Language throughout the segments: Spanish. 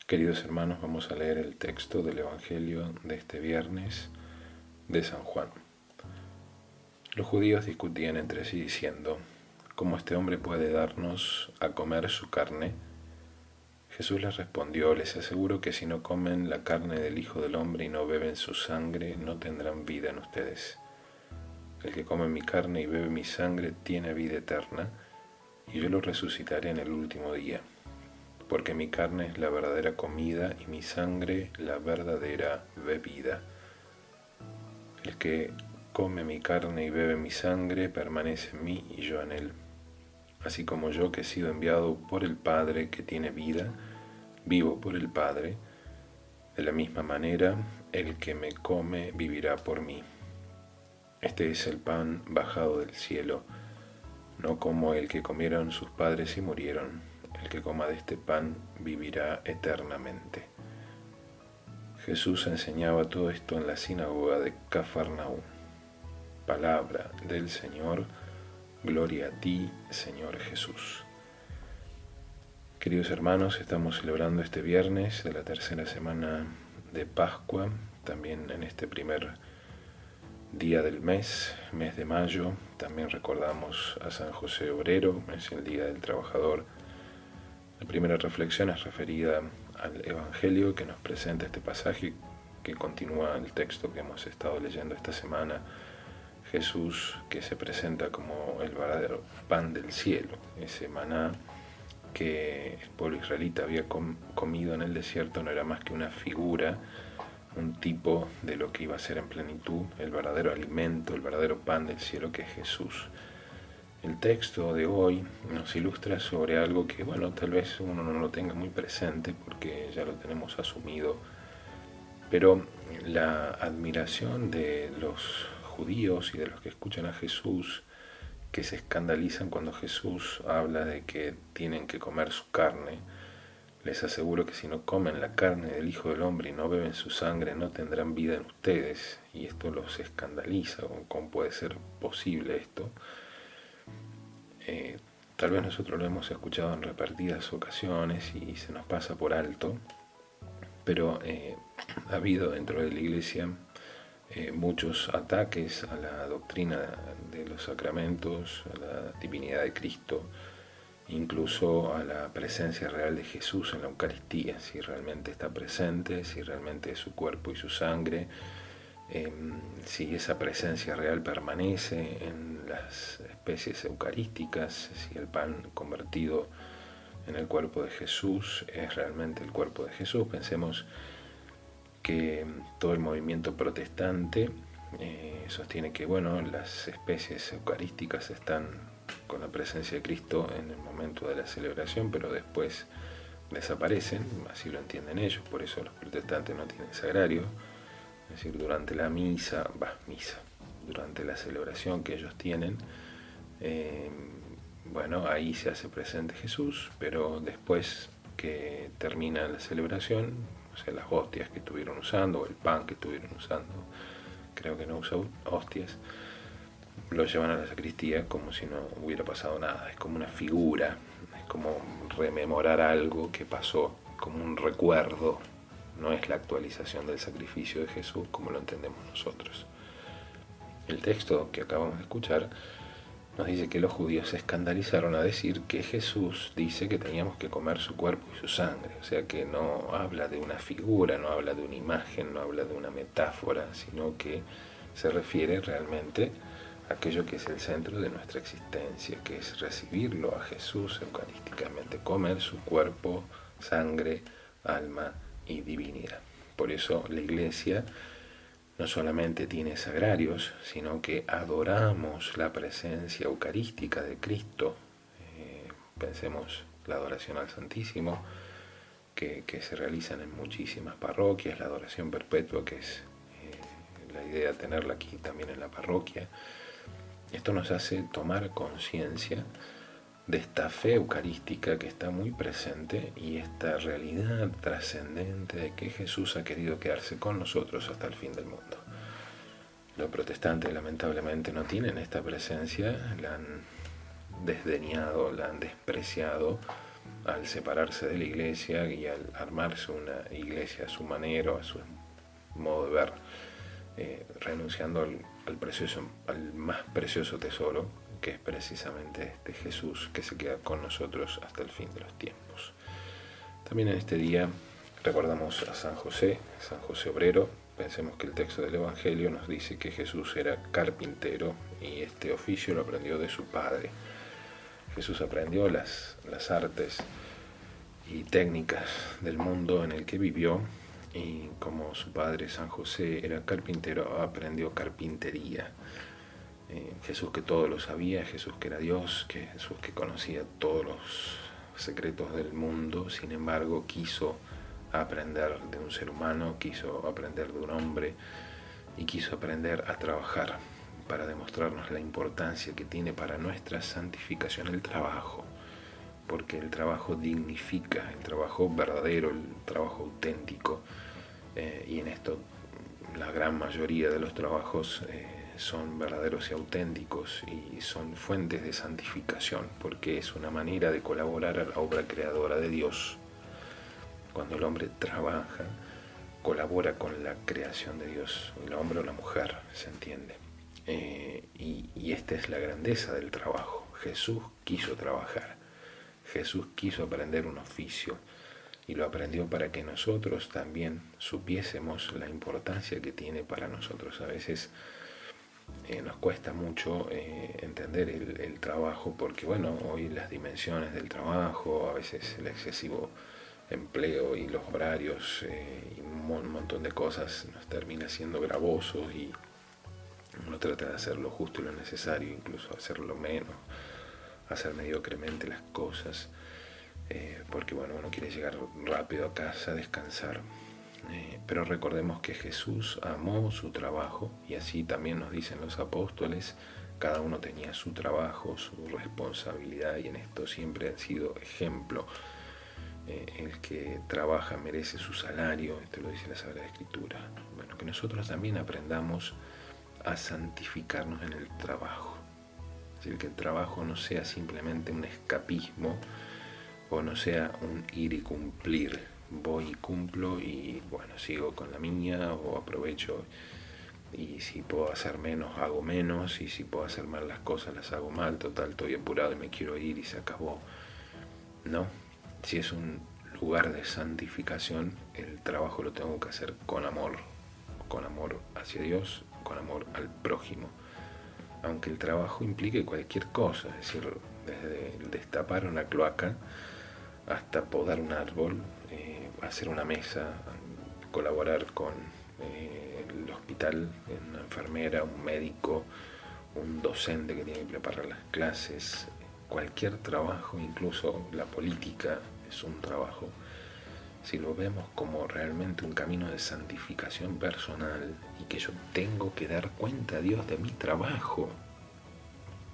Queridos hermanos, vamos a leer el texto del Evangelio de este viernes de San Juan. Los judíos discutían entre sí diciendo: ¿cómo este hombre puede darnos a comer su carne? Jesús les respondió: les aseguro que si no comen la carne del Hijo del Hombre y no beben su sangre, no tendrán vida en ustedes. El que come mi carne y bebe mi sangre tiene vida eterna, y yo lo resucitaré en el último día. Porque mi carne es la verdadera comida y mi sangre la verdadera bebida. El que come mi carne y bebe mi sangre permanece en mí y yo en él. Así como yo, que he sido enviado por el Padre que tiene vida, vivo por el Padre, de la misma manera el que me come vivirá por mí. Este es el pan bajado del cielo, no como el que comieron sus padres y murieron. El que coma de este pan vivirá eternamente. Jesús enseñaba todo esto en la sinagoga de Cafarnaúm. Palabra del Señor, gloria a ti, Señor Jesús. Queridos hermanos, estamos celebrando este viernes de la tercera semana de Pascua, también en este primer día del mes de mayo. También recordamos a San José Obrero, es el Día del Trabajador. La primera reflexión es referida al Evangelio que nos presenta este pasaje que continúa el texto que hemos estado leyendo esta semana. Jesús, que se presenta como el verdadero pan del cielo, ese maná que el pueblo israelita había comido en el desierto, no era más que una figura, un tipo de lo que iba a ser en plenitud el verdadero alimento, el verdadero pan del cielo, que es Jesús. El texto de hoy nos ilustra sobre algo que, tal vez uno no lo tenga muy presente porque ya lo tenemos asumido, pero la admiración de los judíos y de los que escuchan a Jesús, que se escandalizan cuando Jesús habla de que tienen que comer su carne. Les aseguro que si no comen la carne del Hijo del Hombre y no beben su sangre, no tendrán vida en ustedes. Y esto los escandaliza. ¿Cómo puede ser posible esto? Tal vez nosotros lo hemos escuchado en repetidas ocasiones y se nos pasa por alto, pero ha habido dentro de la Iglesia muchos ataques a la doctrina de los sacramentos, a la divinidad de Cristo, incluso a la presencia real de Jesús en la Eucaristía, si realmente está presente, si realmente es su cuerpo y su sangre, si esa presencia real permanece en las especies eucarísticas, si el pan convertido en el cuerpo de Jesús es realmente el cuerpo de Jesús. Pensemos que todo el movimiento protestante sostiene que las especies eucarísticas están con la presencia de Cristo en el momento de la celebración, pero después desaparecen, así lo entienden ellos. Por eso los protestantes no tienen sagrario, es decir, durante la durante la celebración que ellos tienen, ahí se hace presente Jesús, pero después que termina la celebración, las hostias que estuvieron usando, o el pan que estuvieron usando, creo que no usan hostias, lo llevan a la sacristía como si no hubiera pasado nada. Es como una figura, es como rememorar algo que pasó, como un recuerdo. No es la actualización del sacrificio de Jesús como lo entendemos nosotros. El texto que acabamos de escuchar nos dice que los judíos se escandalizaron a decir que Jesús dice que teníamos que comer su cuerpo y su sangre. O sea que no habla de una figura, no habla de una imagen, no habla de una metáfora, sino que se refiere realmente a aquello que es el centro de nuestra existencia, que es recibirlo a Jesús eucarísticamente, comer su cuerpo, sangre, alma y divinidad. Por eso la Iglesia no solamente tiene sagrarios, sino que adoramos la presencia eucarística de Cristo. Pensemos la adoración al Santísimo, que se realizan en muchísimas parroquias, la adoración perpetua, que es la idea de tenerla aquí también en la parroquia. Esto nos hace tomar conciencia de esta fe eucarística que está muy presente y esta realidad trascendente de que Jesús ha querido quedarse con nosotros hasta el fin del mundo. Los protestantes lamentablemente no tienen esta presencia, la han desdeñado, la han despreciado al separarse de la iglesia y al armarse una iglesia a su manera, a su modo de ver, renunciando al más precioso tesoro, que es precisamente este Jesús que se queda con nosotros hasta el fin de los tiempos. También en este día recordamos a San José obrero. Pensemos que el texto del Evangelio nos dice que Jesús era carpintero y este oficio lo aprendió de su padre. Jesús aprendió las artes y técnicas del mundo en el que vivió, y como su padre San José era carpintero, aprendió carpintería. Jesús que todo lo sabía, Jesús que era Dios, Jesús que conocía todos los secretos del mundo, sin embargo quiso aprender de un ser humano, quiso aprender de un hombre y quiso aprender a trabajar para demostrarnos la importancia que tiene para nuestra santificación el trabajo, porque el trabajo dignifica, el trabajo verdadero, el trabajo auténtico, y en esto la gran mayoría de los trabajos son verdaderos y auténticos y son fuentes de santificación, porque es una manera de colaborar a la obra creadora de Dios. Cuando el hombre trabaja, colabora con la creación de Dios, el hombre o la mujer, se entiende. Y esta es la grandeza del trabajo. Jesús quiso trabajar, Jesús quiso aprender un oficio y lo aprendió para que nosotros también supiésemos la importancia que tiene para nosotros. A veces nos cuesta mucho entender el trabajo, porque bueno, hoy las dimensiones del trabajo, a veces el excesivo empleo y los horarios y un montón de cosas nos termina siendo gravosos, y uno trata de hacer lo justo y lo necesario, incluso hacerlo menos, hacer mediocremente las cosas, porque bueno, uno quiere llegar rápido a casa, descansar. Pero recordemos que Jesús amó su trabajo, y así también nos dicen los apóstoles. Cada uno tenía su trabajo, su responsabilidad, y en esto siempre han sido ejemplo. El que trabaja merece su salario, esto lo dice la Sagrada Escritura. Bueno, que nosotros también aprendamos a santificarnos en el trabajo. Es decir, que el trabajo no sea simplemente un escapismo, o no sea un ir y cumplir. Voy y cumplo y bueno, sigo con la mía, o aprovecho, y si puedo hacer menos, hago menos, y si puedo hacer mal las cosas, las hago mal. Total, estoy apurado y me quiero ir y se acabó. No, si es un lugar de santificación, el trabajo lo tengo que hacer con amor hacia Dios, con amor al prójimo, aunque el trabajo implique cualquier cosa, es decir, desde destapar una cloaca hasta podar un árbol, hacer una mesa, colaborar con el hospital, una enfermera, un médico, un docente que tiene que preparar las clases. Cualquier trabajo, incluso la política, es un trabajo. Si lo vemos como realmente un camino de santificación personal, y que yo tengo que dar cuenta a Dios de mi trabajo,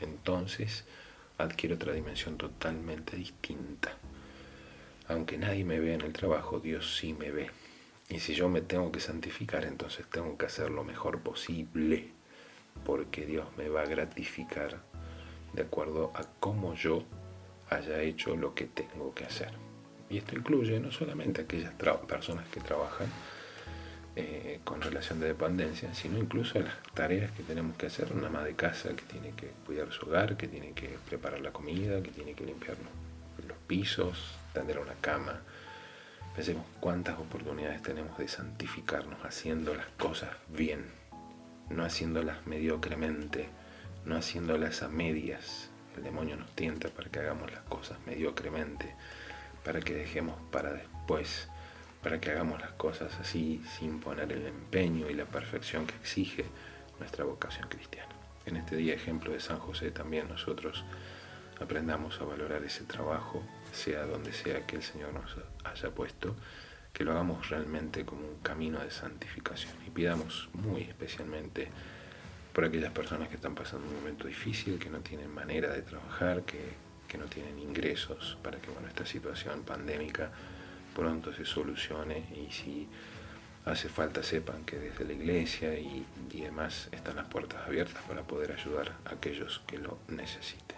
entonces adquiere otra dimensión totalmente distinta. Aunque nadie me ve en el trabajo, Dios sí me ve. Y si yo me tengo que santificar, entonces tengo que hacer lo mejor posible, porque Dios me va a gratificar de acuerdo a cómo yo haya hecho lo que tengo que hacer. Y esto incluye no solamente aquellas personas que trabajan con relación de dependencia, sino incluso las tareas que tenemos que hacer. Una ama de casa que tiene que cuidar su hogar, que tiene que preparar la comida, que tiene que limpiar los pisos, tender una cama. Pensemos cuántas oportunidades tenemos de santificarnos haciendo las cosas bien, no haciéndolas mediocremente, no haciéndolas a medias. El demonio nos tienta para que hagamos las cosas mediocremente, para que dejemos para después, para que hagamos las cosas así sin poner el empeño y la perfección que exige nuestra vocación cristiana. En este día, ejemplo de San José, también nosotros aprendamos a valorar ese trabajo, sea donde sea que el Señor nos haya puesto, que lo hagamos realmente como un camino de santificación, y pidamos muy especialmente por aquellas personas que están pasando un momento difícil, que no tienen manera de trabajar, que no tienen ingresos, para que esta situación pandémica pronto se solucione, y si hace falta sepan que desde la iglesia y demás están las puertas abiertas para poder ayudar a aquellos que lo necesiten.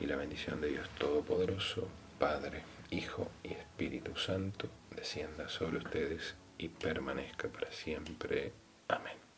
Y la bendición de Dios Todopoderoso, Padre, Hijo y Espíritu Santo, descienda sobre ustedes y permanezca para siempre. Amén.